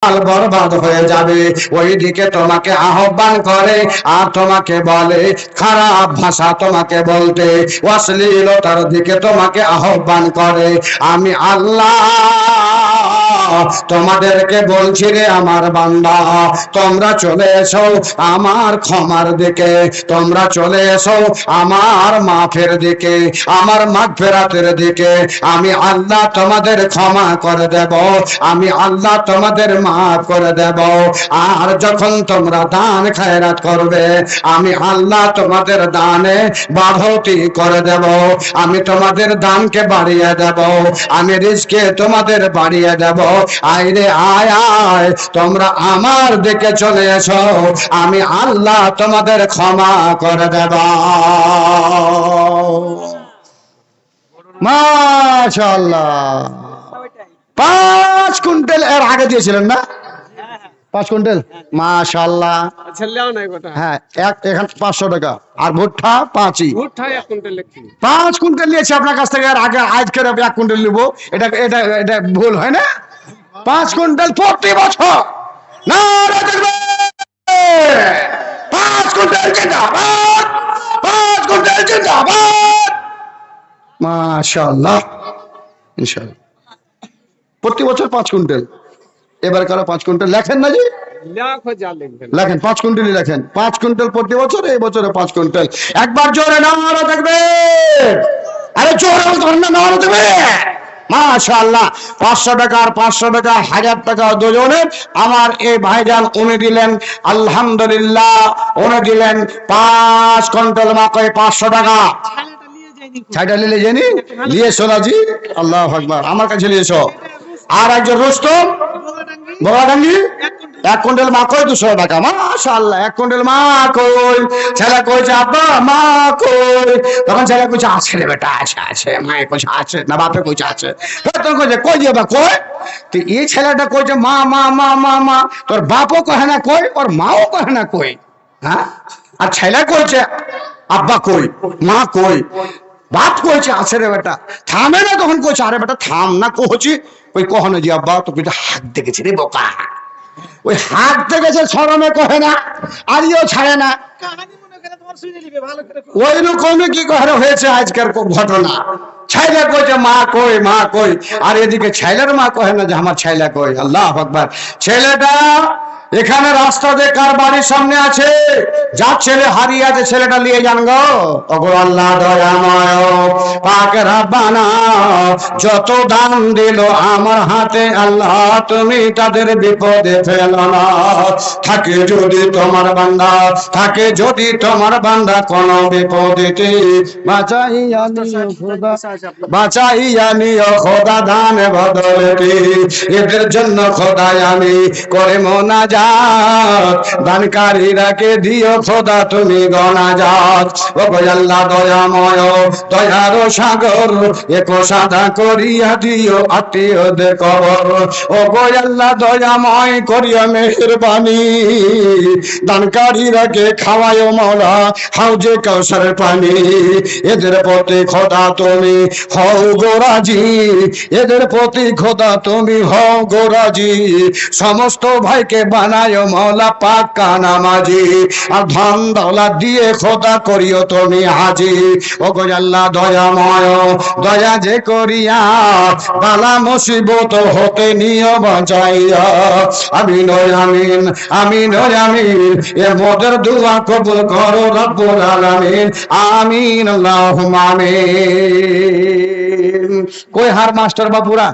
মাল বরবাদ হয়ে যাবে। ওইদিকে তোমাকে আহ্বান করে আর তোমাকে বলে খারাপ ভাষা তোমাকে বলতে, অশ্লীলতার দিকে তোমাকে আহ্বান করে। আমি আল্লাহ তোমাদেরকে বলছি রে আমার বান্দা, তোমরা চলে এসো আমার ক্ষমার দিকে, তোমরা চলে এসো আমার মাফের দিকে, আমার মাগফিরাতের দিকে। আমি আল্লাহ তোমাদের ক্ষমা করে দেব, আমি আল্লাহ তোমাদের মাফ করে দেব। আর যখন তোমরা দান খায়রাত করবে, আমি আল্লাহ তোমাদের দানে বাড়তি করে দেব, আমি তোমাদের দানকে বাড়িয়ে দেব, আমি রিজকে তোমাদের বাড়িয়ে দেব। আইরে আয় আয়, তোমরা আমার দিকে চলে এসো, আমি আল্লাহ তোমাদের ক্ষমা করে দেব। মাশাআল্লাহ। 5 কুইন্টাল এর আগে দিয়েছিলেন না? 5 কুইন্টাল, মাশাআল্লাহ। হ্যাঁ, এখানে 500 টাকা আর ভুট্টা 5ই। 5 কুইন্টাল নিয়েছি আপনার কাছ থেকে, আর আগে আজকের 1 কুইন্টাল নিব, এটা এটা এটা ভুল হয় না? 5 কুইন্টাল প্রতি বছর। নারে তাকবীর! 5 কুইন্টাল জিন্দাবাদ! 5 কুইন্টাল জিন্দাবাদ! মাশাআল্লাহ, ইনশাআল্লাহ প্রতি বছর 5 কুইন্টাল। এবার কারো 5 কুইন্টাল লেখেন না জি? লেখেন 5 কুইন্টালই লেখেন। 5 কুইন্টাল প্রতি বছর, এই বছরে 5 কুইন্টাল। একবার জোরে নারা তাকবীর! আরে জোরে বলুন না, নারা তাকবীর! মাশাআল্লাহ। 500 টাকা আর 500 টাকা, 1000 টাকা দুজনের। আমার এই ভাইজান উনি দিলেন আলহামদুলিল্লাহ, উনি দিলেন 5 কুইন্টাল মাকে 500 টাকা। ছাইটা নিয়ে জানি নিয়ে সোনাজি, আল্লাহু আকবার, আমার কাছে নিয়েছো। আর একজন রুস্তম বগাডাঙ্গি 1 কুইন্টাল মা কই 200 টাকা। মাশাআল্লাহ, 1 কুইন্টাল মা কই? ছেলে কইছে আব্বা মা কই? তখন ছেলে কইছে আছে রে বেটা, আছে আছে। মায়ে কইছে আছে না, বাপে কইছে আছে। তখন কইছে কই যাবা কই? তো এই ছেলেটা কইছে মা মা মা মা মা। তোর বাপও কহে না কই, ওর মাও কহে না কই। হ্যাঁ, আর ছেলে কইছে আব্বা কই, মা কই? বাপ কইছে আছে রে বেটা। থামে না, তখন কইছে আরে বেটা থাম না, কইছি ওই কখনো জি আব্বা তো কইছে হাত দেখেছি রে বোকা। ওই হাত দেখেছে শরমে কহে না, আরিও ছাড়ে না। ওই রকমই কি করে হয়েছে আজকের ঘটনা। ছাইলা কইছে মা কই মা কই, আর এদিকে ছাইলার মা কহে না যে আমার ছাইলা কই। আল্লাহু আকবার। ছেলেটা এখানে রাস্তা দিয়ে কার বাড়ির সামনে আছে, যার ছেলে হারিয়ে আছে ছেলেটা নিয়ে যান গো। ওগো আল্লাহ দয়াময় পাক রব্বানা, যত দান দিল আমার হাতে আল্লাহ তুমি তাদের বিপদে ফেলো না। থাকে যদি তোমার বান্দা, থাকে যদি তোমার বান্দা কোন বিপদেতে, বাঁচাইয়া নিও খোদা, বাঁচাইয়া নিও খোদা দান বদলেতে। এদের জন্য খোদায় আমি করে মোনাজাত, দানকারীরাকে দিও খোদা তুমি গনাজাত। ও গো আল্লাহ দয়াময় দয়ার সাগর, একো সাদা করিয়া দিও আত্মীয়দের কবর। ও গো আল্লাহ দয়াময় করিয়া মেহেরবানি, দানকারীরাকে খাওয়ায় মাওলা হাউজে কাউসারের পানি। এদের প্রতি খোদা তুমি হও গো রাজি, এদের প্রতি খোদা তুমি হও গো রাজি। সমস্ত ভাইকে বানায় মাওলা পাক্কা নামাজি, আর ধন দৌলত দিয়ে খোদা করিও তুমি হাজি। ও গো আল্লাহ দয়াময় দয়া যে করিয়া বালা মুসিবত হতে নিও বাঁচাইয়া। আমিন আমিন আমিন আমিন। এ মোদের দোয়া কবুল করো রব্বুল আলামিন। আমিন আল্লাহুম্মা আমিন। কই হার মাস্টার বাপুরা,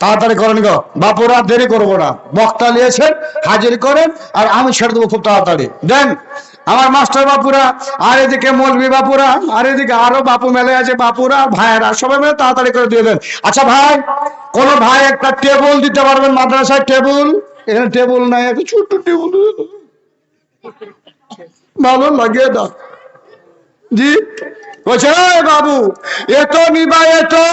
তাড়াতাড়ি করেন গো বাপুরা, দেরি করবো না। বক্তা নিয়েছেন, হাজির করেন, আর আমি ছেড়ে দেবো খুব তাড়াতাড়ি। দেন আমার মাস্টার বাপুরা, আর এদিকে মৌলবি বাপুরা, আর এদিকে আরো বাপু মেলে আছে বাপুরা, ভাইয়েরা সবাই মিলে তাড়াতাড়ি করে দিয়ে দেন। আচ্ছা ভাই, কোন ভাই একটা টেবিল দিতে পারবেন মাদ্রাসায়? টেবিল, এখানে টেবিল নাই, একটা ছোট্ট টেবিল ভালো লাগে না জি। বলছে বাবু এ তো নিবা, এ তো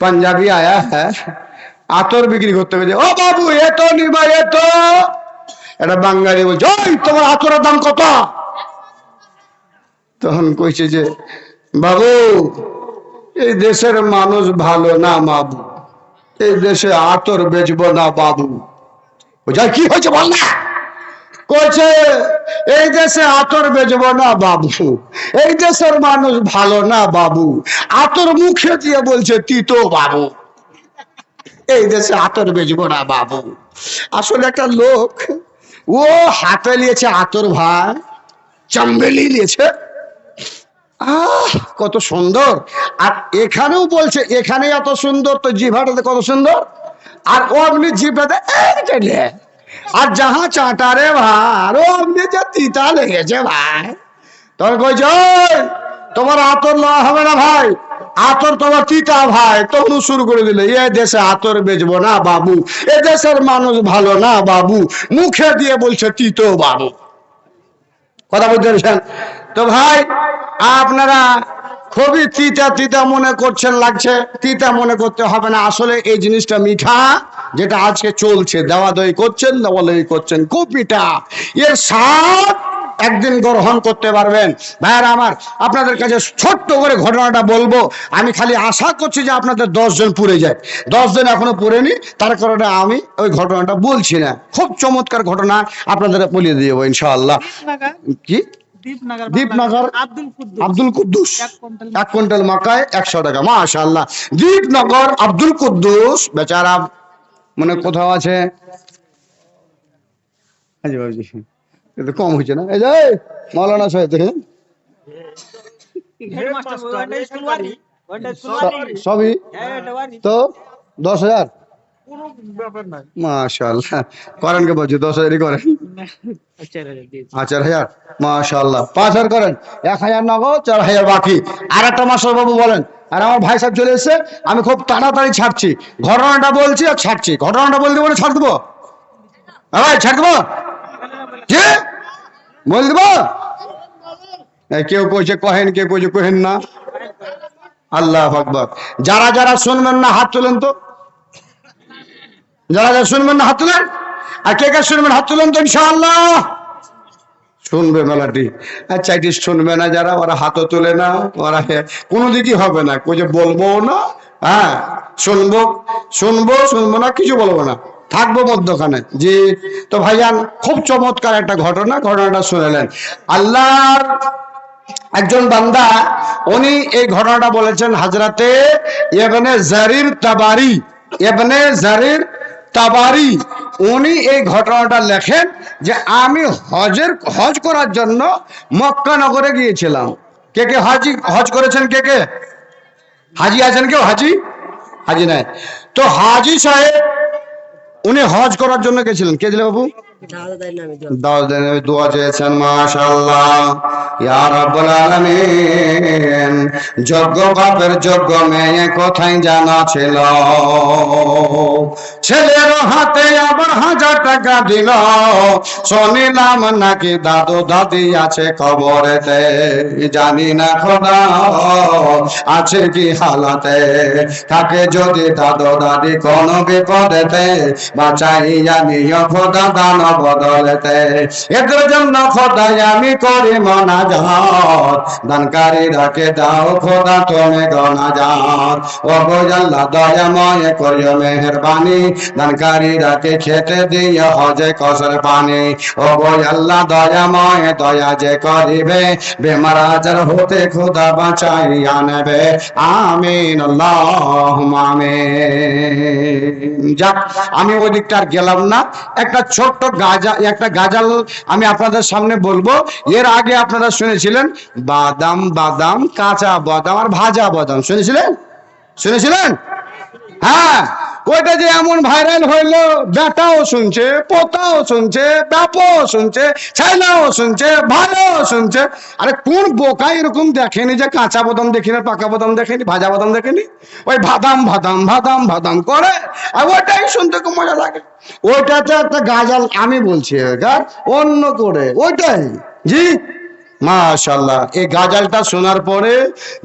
पंजाबी आया है आतोर बिक्री करते हुए, ओ बाबू ये तो नहीं भाई, ये तो এটা বাঙালি বলছে ওই তোমার আতরের দাম কত? তখন কইছে যে বাবু এই দেশের মানুষ ভালো না বাবু, এই দেশে আতর বেচবো না বাবু। যাই কি হয়েছে বল না। কইছে এই দেশে আতর বেচবো না বাবু, এই দেশের মানুষ ভালো না বাবু, আতর মুখে দিয়ে বলছে তিতো বাবু, এই দেশে আতর বেচবো না বাবু। আসলে একটা লোক ও হাতে নিয়েছে আতর ভাই, চাম্বেলি নিয়েছে, কত সুন্দর। আর এখানেও বলছে এখানে এত সুন্দর, তো জিভাটাতে কত সুন্দর, আর ও আপনি জিভাতে আর যাহা চাটা রে ভাই, আর ও আপনি যে তিতা লেগেছে ভাই। তখন কইছে তোমার আতর লওয়া হবে না ভাই, আতর তোমার তিতা ভাই। তখন শুরু করে দিলে এ দেশে আতর বেচবো না বাবু, এ দেশের মানুষ ভালো না বাবু, মুখে দিয়ে বলছে তিতো বাবু। কথা বলতে পেরেছেন তো ভাই? আপনারা খুবই তিতা তিতা মনে করছেন, লাগছে, তিতা মনে করতে হবে না। আসলে এই জিনিসটা মিঠা, যেটা আজকে চলছে, দেওয়া দই করছেন, দেওয়া দই করছেন, খুব মিঠা, এর স্বাদ একদিন গ্রহণ করতে পারবেন। ভাইয়ারা আমার, আপনাদের কাছে ছোট্ট করে ঘটনাটা বলবো। আমি খালি আশা করছি যে আপনাদের 10 জন পুড়ে যায়, 10 জন এখনো পুড়েনি, তার কারণে আমি ওই ঘটনাটা বলছি না। খুব চমৎকার ঘটনা, আপনাদের বলে দেবো ইনশাআল্লাহ। কি দীপনগর আব্দুল কুদ্দুস, 1 কুইন্টাল মাকায় 100 টাকা, মাশাআল্লাহ। দীপনগর আব্দুল কুদ্দুস বেচারা মানে কোথাও আছে, এটা কম হয়েছে না? এই যে মৌলানা সাহেব দেখেন সবই তো 10,000, মাশাআল্লাহ। করেন কে বলছি 10,000 করেন, 4,000, মাশাআল্লাহ। 5,000 করেন, 1,000 নগদ, 4,000 বাকি। আর একটা মাস্টার বাবু বলেন। আর আমার ভাই সাহেব চলে এসেছে, আমি খুব তাড়াতাড়ি ছাড়ছি, ঘটনাটা বলছি আর ছাড়ছি। ঘটনাটা বলতে বলে ছাড় দেবো ভাই, ছাড় দেবো, কি বল দেবো? কেউ কইছে কহেন, কেউ কইছে কহেন না। আল্লাহু আকবার। যারা যারা শুনবেন না হাত তুলেন তো, যারা যারা শুনবেন না হাত তুলেন। আর কে কে শুনবেন হাত তুলেন তো ইনশাআল্লাহ। শুনবে মেলাটি। আচ্ছা, এটি শুনবে না যারা, ওরা হাতও তুলে না, ওরা কোনো দিকই হবে না, কই যে বলবো না। হ্যাঁ, শুনবো শুনবো, শুনবো না, কিছু বলবো না, থাকবো মধ্যখানে। জি, তো ভাইজান খুব চমৎকার একটা ঘটনা, ঘটনাটা শুনেলেন। আল্লাহর একজন বান্দা, উনি এই ঘটনাটা বলেছেন হযরতে ইবনে জারির তাবারি, ইবনে জারির তাবারি। উনি এই ঘটনাটা লেখেন যে আমি হজ করার জন্য মক্কা নগরে গিয়েছিলাম। কে কে হজ করেছেন? কে কে হাজি আছেন? কেউ হাজি? হাজি নাই তো হাজি সাহেব উনি হজ করার জন্য গেছিলেন। কে ছিল বাবু? দোয়া চেয়েছেন, মাশাআল্লাহ। ইয়া রাব্বুল আলামিন, যোগ্য বাপের যোগ্য মেয়ে কোথায় জানা ছিল, ছেলের হাতে আবার 1000 টাকা দিল, শুনিলাম নাকি দাদু দাদি আছে কবরেতে, জানি না খোদা আছে কি হালাতে, থাকে যদি দাদু দাদি কোন বিপদেতে, বাঁচাইয়া নিও খোদা দান বদলেতে, এদের জন্য খোদাই আমি করি মোনাজাত, দানকারী রাখে দাও খোদা তুমি গনাজাত, ও গো আল্লাহ দয়াময় করিও মেহেরবানি, দানকারী রাখে খেতে দিয়ে হজে কসর পানি, ও গো আল্লাহ দয়াময় দয়া যে করিবে, বেমার আজার হতে খোদা বাঁচাইয়া নেবে, আমিন আল্লাহুম্মা আমিন। যাক, আমি ওই দিকটা আর গেলাম না। একটা ছোট্ট একটা গাজাল আমি আপনাদের সামনে বলবো। এর আগে আপনারা শুনেছিলেন বাদাম, বাদাম, কাঁচা বাদাম আর ভাজা বাদাম, শুনেছিলেন? শুনেছিলেন? হ্যাঁ, ওইটা যে এমন ভাইরাল হইলো, বেটাও শুনছে, পোতাও শুনছে, বাপও শুনছে, ছেলেও শুনছে, ভাইও শুনছে। আরে কোন বোকা এরকম দেখেনি যে কাঁচা বাদাম দেখিনি, পাকা বাদাম দেখেনি, ভাজা বাদাম দেখেনি? ওই ভাদাম ভাদাম ভাদাম ভাদাম করে, আর ওইটাই শুনতে খুব মজা লাগে। ওইটাতে একটা গাজাল আমি বলছি, অন্য করে ওইটাই। জি, মাশাআল্লাহ। এই গাজালটা শোনার পরে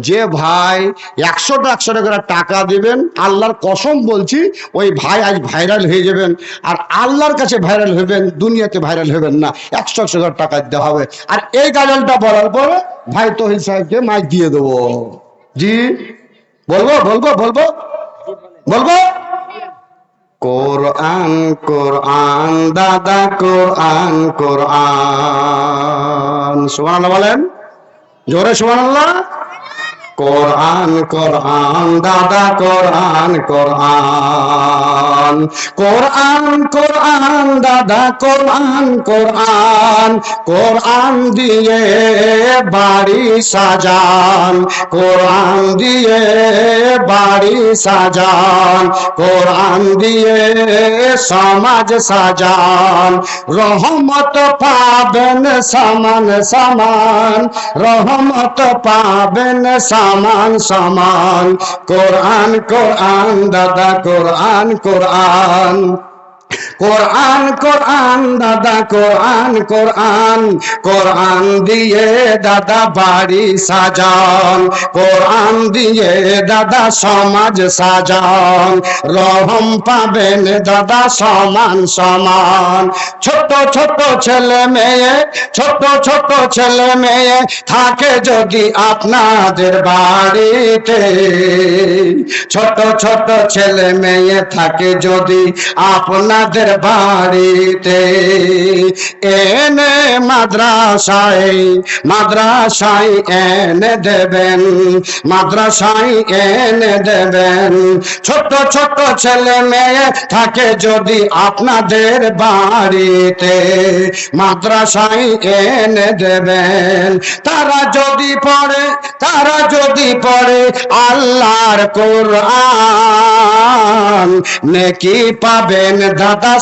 যে ভাই 100 করে টাকা দিবেন, আল্লাহর কসম বলছি, ওই ভাই আজ ভাইরাল হয়ে যাবেন। আর আল্লাহর কাছে ভাইরাল হবেন, দুনিয়াতে ভাইরাল হবেন না। 100 করে টাকা দিতে হবে। আর এই গাজালটা বলার পরে ভাই তহিদ সাহেবকে মাইক দিয়ে দেবো। জি, বলবো বলবো বলবো বলবো কোরআন কোরআন দাদা কোরআন কোরআন। সুবহানাল্লাহ বলেন, জোরে সুবহানাল্লাহ। কোরআন কোরআন দাদা কোরআন কোরআন। কোরআন কোরআন দাদা কোরআন কোরআন। কোরআন দিয়ে বাড়ি সাজান, কোরআন দিয়ে বাড়ি সাজান, কোরআন দিয়ে সমাজ সাজান। রহমত পাবেন সমান সমান, রহমত পাবেন সমান সমান। কোরআন কোরআন দাদা কোরআন কোরআন। কোরআন কোরআন দাদা কোরআন কোরআন। কোরআন দিয়ে দাদা বাড়ি সাজান, কোরআন দিয়ে দাদা সমাজ সাজান। রহম পাবেন দাদা সমান সমান। ছোট ছোট ছেলে মেয়ে, ছোট ছোট ছেলে মেয়ে থাকে যদি আপনাদের বাড়িতে, ছোট ছোট ছেলে মেয়ে থাকে যদি আপনাদের বাড়িতে, এনে মাদ্রাসায় মাদ্রাসায় এনে দেবেন, মাদ্রাসায় এনে দেবেন। ছোট ছোট ছেলে মেয়ে থাকে যদি আপনাদের বাড়িতে, মাদ্রাসায় এনে দেবেন। তারা যদি পড়ে, তারা যদি পড়ে আল্লাহর কোরআন, নেকি পাবেন দাদা